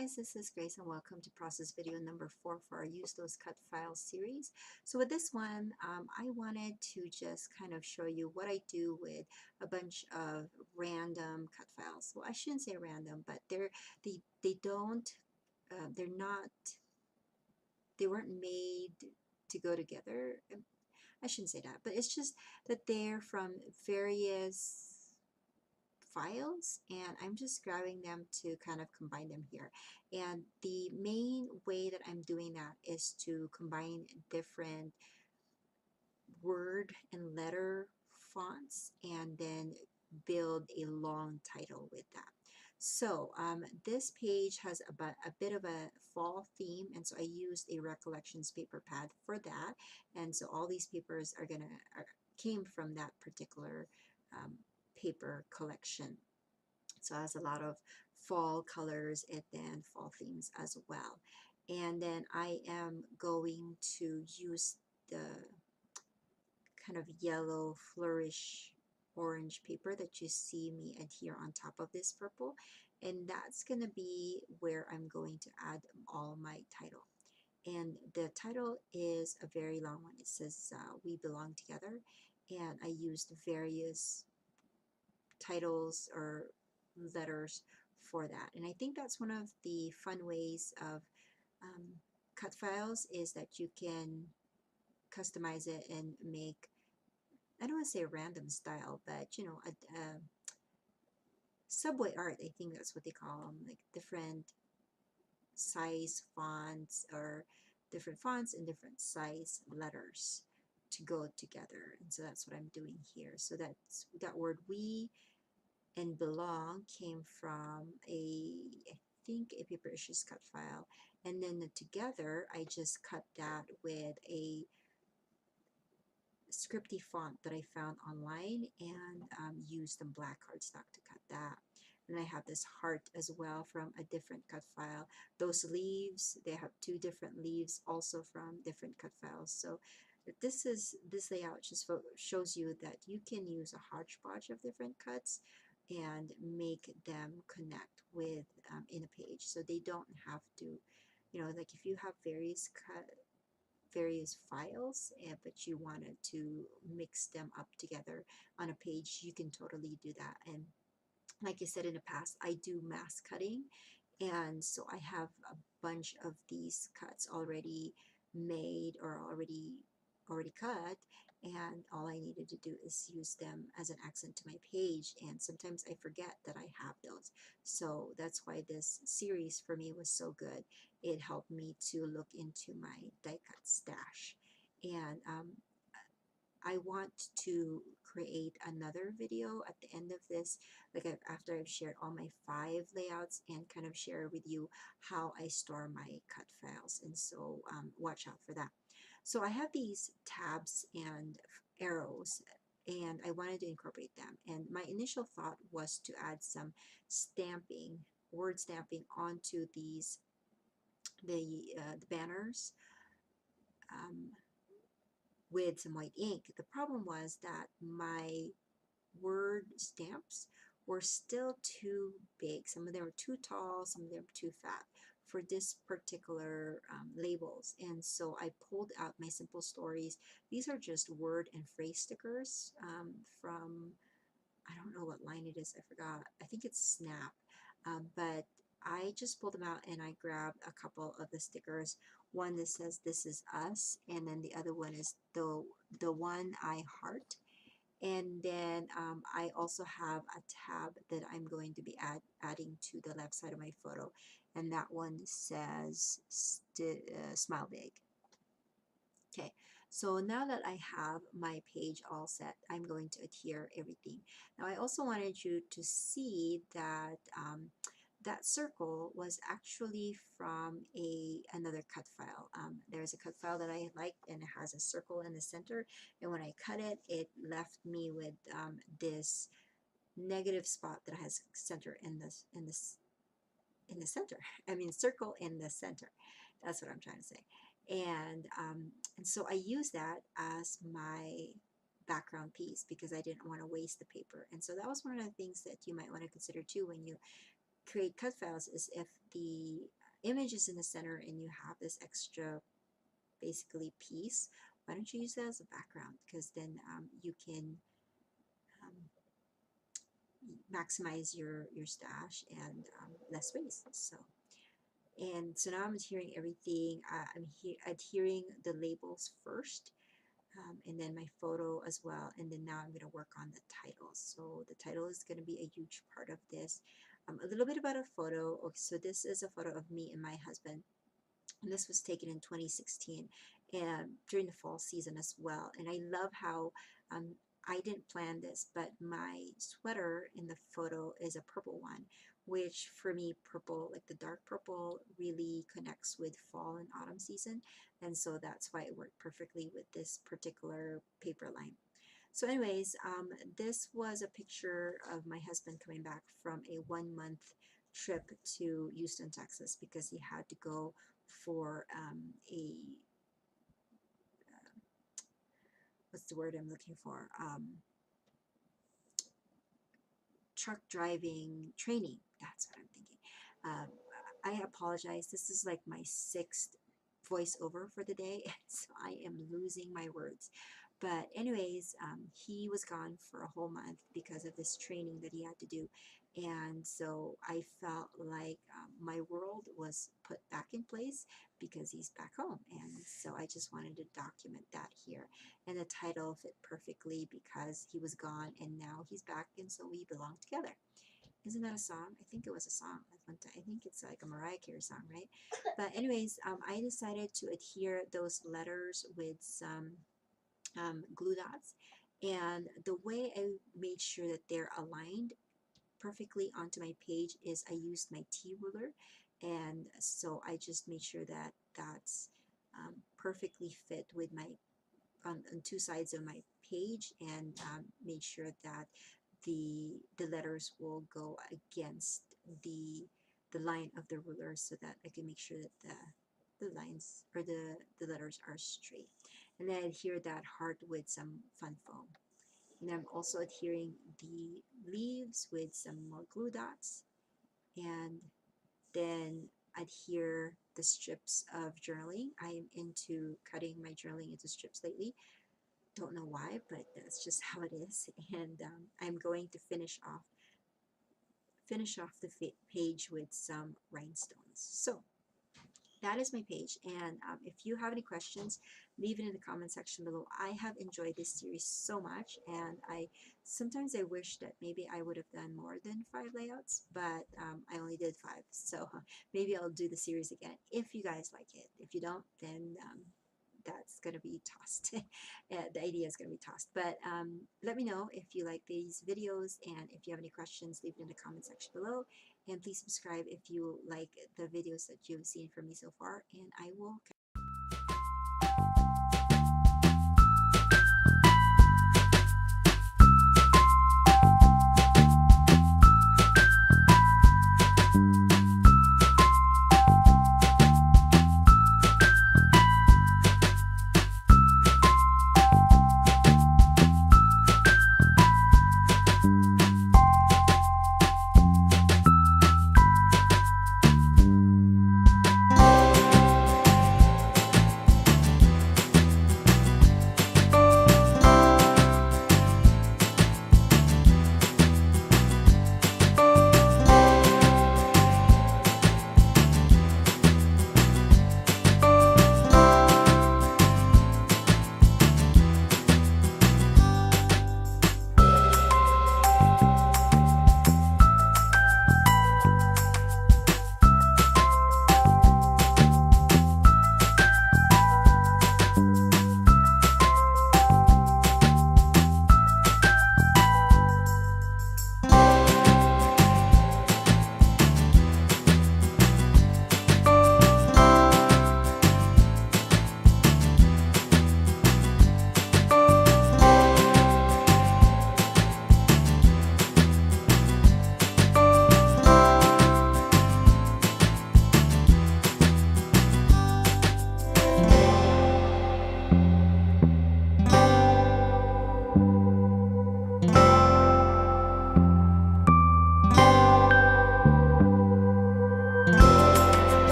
guys, this is Grace and welcome to process video number 4 for our Use Those Cut Files series. So with this one, I wanted to just kind of show you what I do with a bunch of random cut files. Well, I shouldn't say random, but they don't, they're not, they weren't made to go together. I shouldn't say that, but it's just that they're from various files, and I'm just grabbing them to kind of combine them here. And the main way that I'm doing that is to combine different word and letter fonts and then build a long title with that. So this page has a bit of a fall theme, and so I used a Recollections paper pad for that. And so all these papers came from that particular um, paper collection. So it has a lot of fall colors and then fall themes as well. And then I am going to use the kind of yellow flourish orange paper that you see me adhere on top of this purple, and that's going to be where I'm going to add all my title. And the title is a very long one. It says We Belong Together, and I used various titles or letters for that. And I think that's one of the fun ways of cut files, is that you can customize it and make, I don't want to say a random style, but you know, a subway art, I think that's what they call them, like different size fonts or different fonts and different size letters to go together. And so that's what I'm doing here. So that's that word we and belong came from I think a paper issues cut file, and then the together I just cut that with a scripty font that I found online and used some black cardstock to cut that. And I have this heart as well from a different cut file. Those leaves, they have two different leaves also from different cut files. So this layout just shows you that you can use a hodgepodge of different cuts and make them connect with in a page. So they don't have to, you know, like if you have various files, but you wanted to mix them up together on a page, you can totally do that. And like I said in the past, I do mass cutting, and so I have a bunch of these cuts already made or already cut, and all I needed to do is use them as an accent to my page, and sometimes I forget that I have those. So that's why this series for me was so good. It helped me to look into my die cut stash. And I want to create another video at the end of this, like after I've shared all my 5 layouts, and kind of share with you how I store my cut files. And so watch out for that. So I have these tabs and arrows, and I wanted to incorporate them. And my initial thought was to add some stamping, word stamping onto these the banners. With some white ink. The problem was that my word stamps were still too big. Some of them were too tall, some of them were too fat for this particular labels. And so I pulled out my Simple Stories. These are just word and phrase stickers from, I don't know what line it is, I forgot. I think it's Snap. But I just pulled them out and I grabbed a couple of the stickers. One that says "This is us," and then the other one is the one I heart. And then I also have a tab that I'm going to be adding to the left side of my photo, and that one says "Smile Big." Okay, so now that I have my page all set, I'm going to adhere everything. Now I also wanted you to see that that circle was actually from another cut file. There's a cut file that I liked, and it has a circle in the center, and when I cut it, it left me with this negative spot that has center in the center. I mean, circle in the center. That's what I'm trying to say. And so I use that as my background piece because I didn't want to waste the paper. And so that was one of the things that you might want to consider too when you create cut files is if the image is in the center and you have this extra basically piece, why don't you use that as a background? Because then you can um, maximize your stash and less space. So now I'm adhering everything. I'm adhering the labels first, and then my photo as well. And then now I'm going to work on the titles. So the title is going to be a huge part of this. A little bit about a photo. Okay, so this is a photo of me and my husband. And this was taken in 2016 and during the fall season as well. And I love how um, I didn't plan this, but my sweater in the photo is a purple one, which for me, purple, like the dark purple, really connects with fall and autumn season. And so that's why it worked perfectly with this particular paper line. So anyways, this was a picture of my husband coming back from a 1 month trip to Houston, Texas, because he had to go for a, what's the word I'm looking for? Truck driving training. That's what I'm thinking. Um, I apologize. This is like my sixth voiceover for the day, so I am losing my words. But anyways, he was gone for a whole month because of this training that he had to do. And so I felt like my world was put back in place because he's back home. And so I just wanted to document that here. And the title fit perfectly because he was gone and now he's back, and so we belong together. Isn't that a song? I think it was a song at one time. I think it's like a Mariah Carey song, right? But anyways, I decided to adhere those letters with some glue dots. And the way I made sure that they're aligned perfectly onto my page is I used my T ruler. And so I just made sure that that's perfectly fit with my on two sides of my page, and made sure that the letters will go against the line of the ruler so that I can make sure that the lines or the letters are straight. And then I adhere that heart with some fun foam. And I'm also adhering the leaves with some more glue dots, and then adhere the strips of journaling. I am into cutting my journaling into strips lately. Don't know why, but that's just how it is. And I'm going to finish off the page with some rhinestones. So that is my page, and if you have any questions, leave it in the comment section below. I have enjoyed this series so much, and I sometimes I wish that maybe I would have done more than 5 layouts, but I only did 5, so maybe I'll do the series again if you guys like it. If you don't, then that's going to be tossed. The idea is going to be tossed. But let me know if you like these videos, and if you have any questions, leave it in the comment section below. And please subscribe if you like the videos that you've seen from me so far, and I will